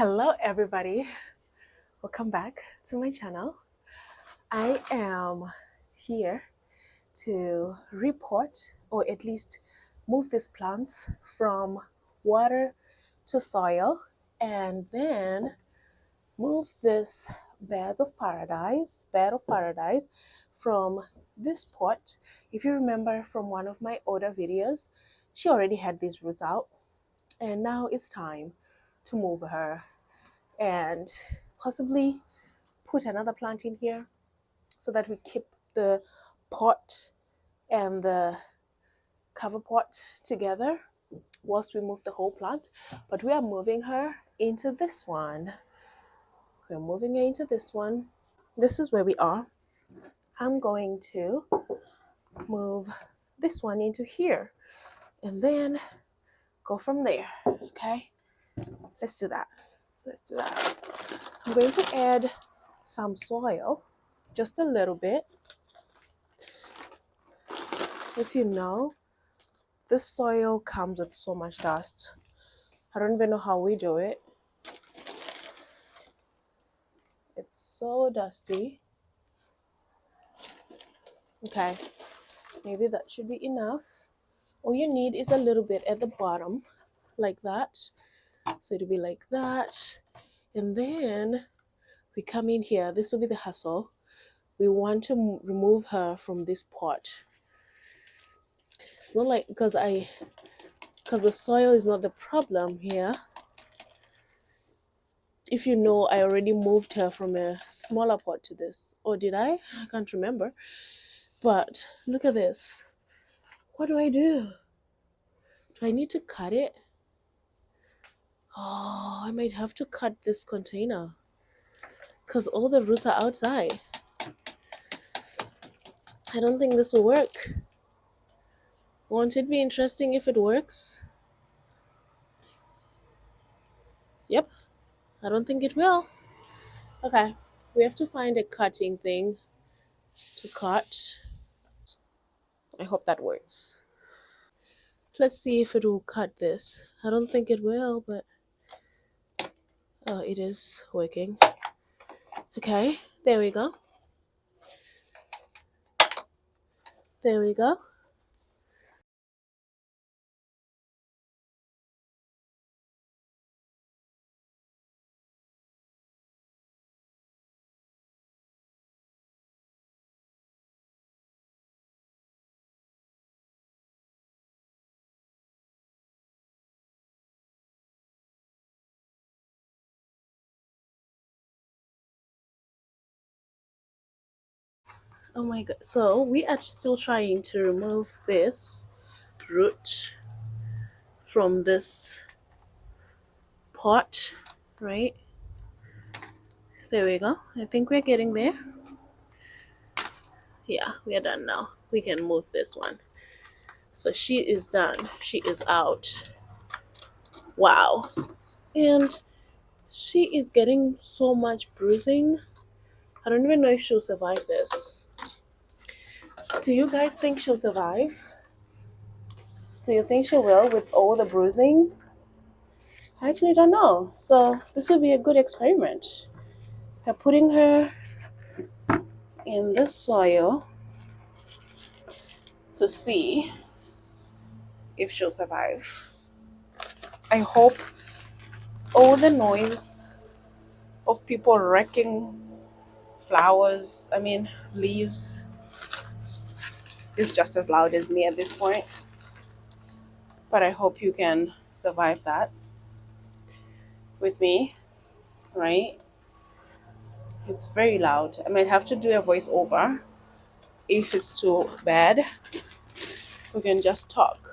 Hello everybody, welcome back to my channel. I am here to repot, or at least move these plants from water to soil, and then move this bed of paradise from this pot. If you remember from one of my older videos, she already had these roots out, and now it's time to move her and possibly put another plant in here so that we keep the pot and the cover pot together whilst we move the whole plant. But we are moving her into this one. We're moving her into this one. This is where we are. I'm going to move this one into here and then go from there. Okay, let's do that. I'm going to add some soil, just a little bit. If you know, this soil comes with so much dust. I don't even know how we do it. It's so dusty. Okay, maybe that should be enough. All you need is a little bit at the bottom, like that. So it'll be like that. And then we come in here. This will be the hustle. We want to remove her from this pot. It's not like because the soil is not the problem here. If you know, I already moved her from a smaller pot to this. Or did I? I can't remember. But look at this. What do? Do I need to cut it? Oh, I might have to cut this container because all the roots are outside. I don't think this will work. Won't it be interesting if it works? Yep, I don't think it will. Okay, we have to find a cutting thing to cut. I hope that works. Let's see if it will cut this. I don't think it will, but it is working. Okay, there we go. There we go. Oh my god. So we are still trying to remove this root from this pot, right? There we go. I think we're getting there. Yeah, we are done now. We can move this one. So she is done. She is out. Wow. And she is getting so much bruising. I don't even know if she'll survive this. Do you guys think she'll survive? Do you think she will with all the bruising? I actually don't know. So this will be a good experiment. We're putting her in the soil to see if she'll survive. I hope all the noise of people wrecking leaves is just as loud as me at this point. But I hope you can survive that with me, right? It's very loud. I might have to do a voiceover. If it's too bad, we can just talk.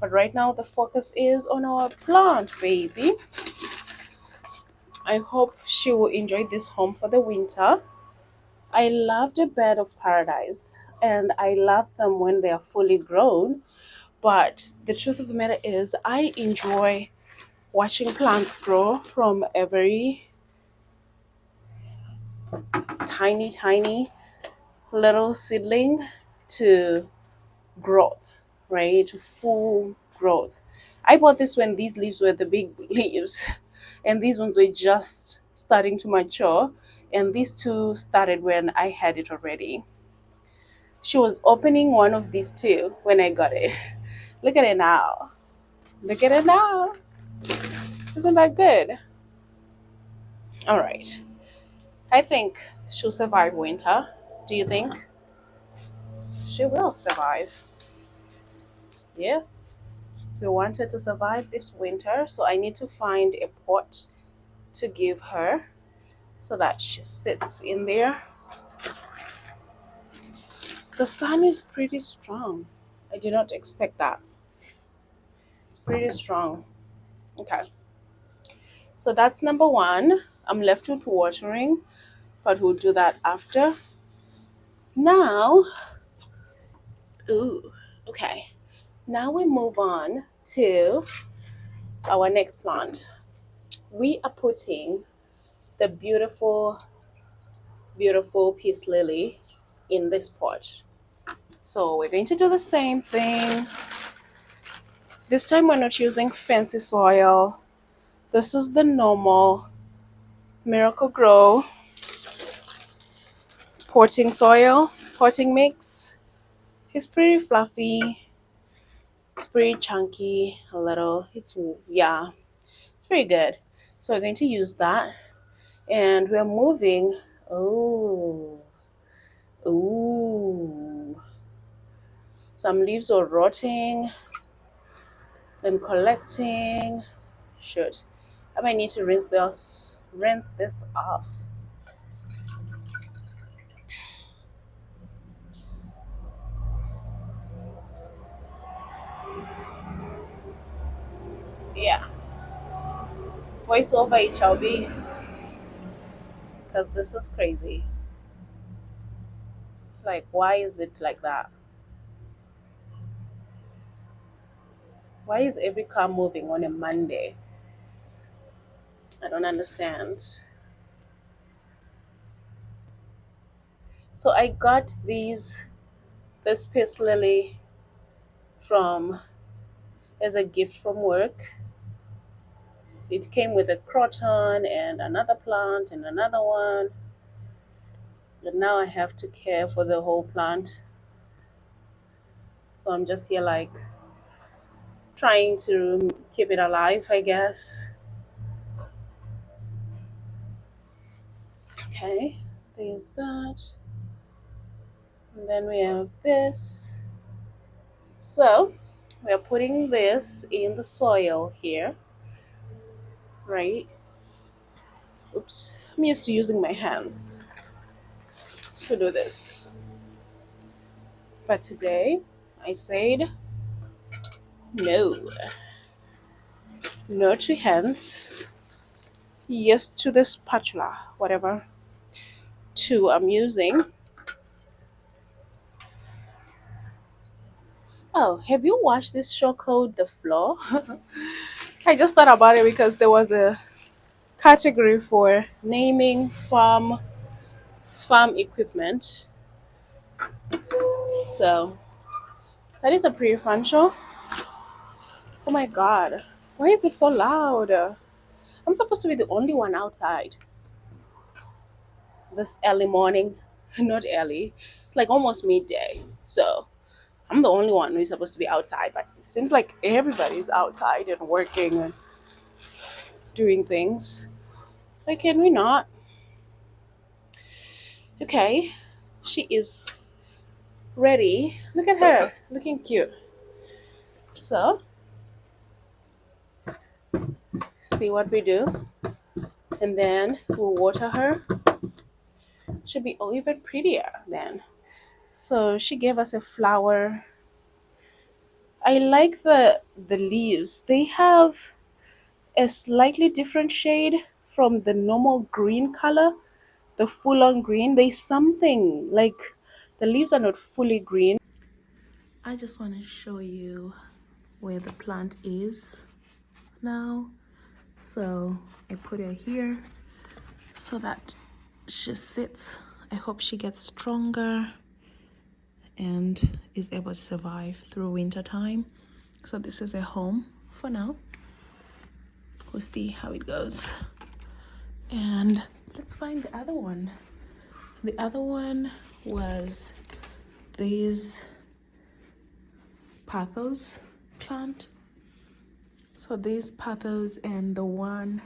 But right now the focus is on our plant, baby. I hope she will enjoy this home for the winter. I love the bed of paradise and I love them when they are fully grown. But the truth of the matter is I enjoy watching plants grow from a very tiny little seedling to growth, right? To full growth. I bought this when these leaves were the big leaves, and these ones were just starting to mature, and these two started when I had it already. She was opening one of these two when I got it. Look at it now. Look at it now. Isn't that good? All right. I think she'll survive winter. Do you think? She will survive. Yeah. We want her to survive this winter, so I need to find a pot to give her so that she sits in there. The sun is pretty strong. I did not expect that. It's pretty strong. Okay. So that's number one. I'm left with watering, but we'll do that after. Now, ooh, okay. Now we move on to our next plant. We are putting the beautiful, beautiful peace lily in this pot. So we're going to do the same thing. This time we're not using fancy soil. This is the normal Miracle Grow potting soil, potting mix. It's pretty fluffy. It's pretty chunky, a little. Yeah, it's pretty good. So we're going to use that. And we're moving. Oh, ooh. Some leaves are rotting and collecting. Shoot. I might need to rinse this off. Yeah. Voice over it shall be, because this is crazy. Like, why is it like that? Why is every car moving on a Monday? I don't understand. So I got this peace lily from as a gift from work. It came with a croton and another plant and another one. And now I have to care for the whole plant. So I'm just here like trying to keep it alive, I guess. Okay, there's that. And then we have this. So we are putting this in the soil here, right? Oops, I'm used to using my hands to do this. But today I said no. No to hands. Yes to the spatula, whatever tool I'm using. Oh, have you watched this show called The Floor? I just thought about it because there was a category for naming farm equipment. So that is a pretty fun show. Oh my god, why is it so loud? I'm supposed to be the only one outside this early morning. Not early, it's like almost midday. So I'm the only one who's supposed to be outside, but it seems like everybody's outside and working and doing things. Why can we not? Okay, she is ready. Look at her, looking cute. So, see what we do, and then we'll water her. Should be even prettier then. So she gave us a flower. I like the leaves. They have a slightly different shade from the normal green color, the full on green. There's something like the leaves are not fully green. I just want to show you where the plant is now. So I put her here so that she sits. I hope she gets stronger and is able to survive through winter time. So this is a home for now. We'll see how it goes. And let's find the other one. The other one was this pothos plant. So this pothos and the one,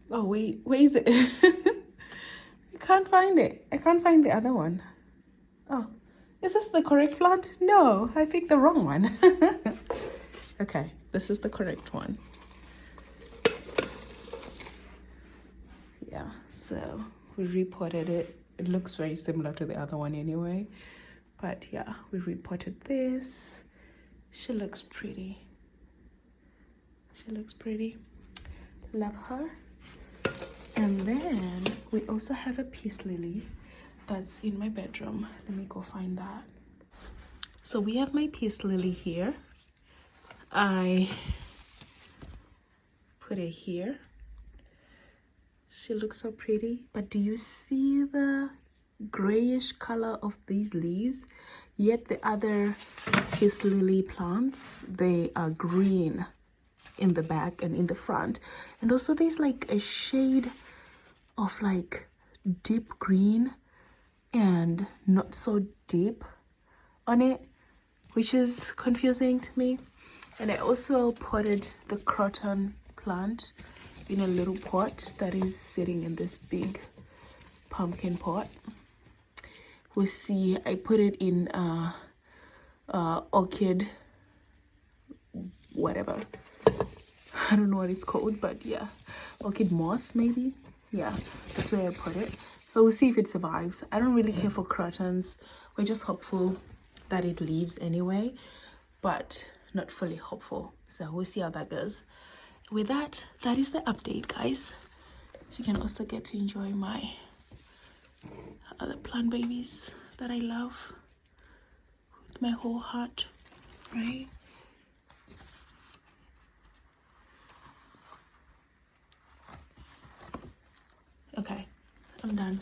oh wait, where is it? I can't find it. I can't find the other one. Oh, is this the correct plant? No, I picked the wrong one. Okay, this is the correct one. Yeah, so we repotted it. It looks very similar to the other one anyway. But yeah, we repotted this. She looks pretty. She looks pretty. Love her. And then we also have a peace lily that's in my bedroom. Let me go find that. So we have my peace lily here. I put it here. She looks so pretty. But do you see the grayish color of these leaves? Yet the other peace lily plants, they are green in the back and in the front. And also there's like a shade of like deep green and not so deep on it, which is confusing to me. And I also potted the croton plant in a little pot that is sitting in this big pumpkin pot. We'll see. I put it in orchid whatever, I don't know what it's called, but yeah, orchid moss maybe. Yeah, that's where I put it. So we'll see if it survives. I don't really care for crotons. We're just hopeful that it leaves anyway, but not fully hopeful. So we'll see how that goes. With that, that is the update, guys. You can also get to enjoy my other plant babies that I love with my whole heart, right? Okay, I'm done.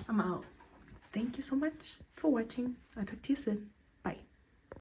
I'm out. Thank you so much for watching. I'll talk to you soon.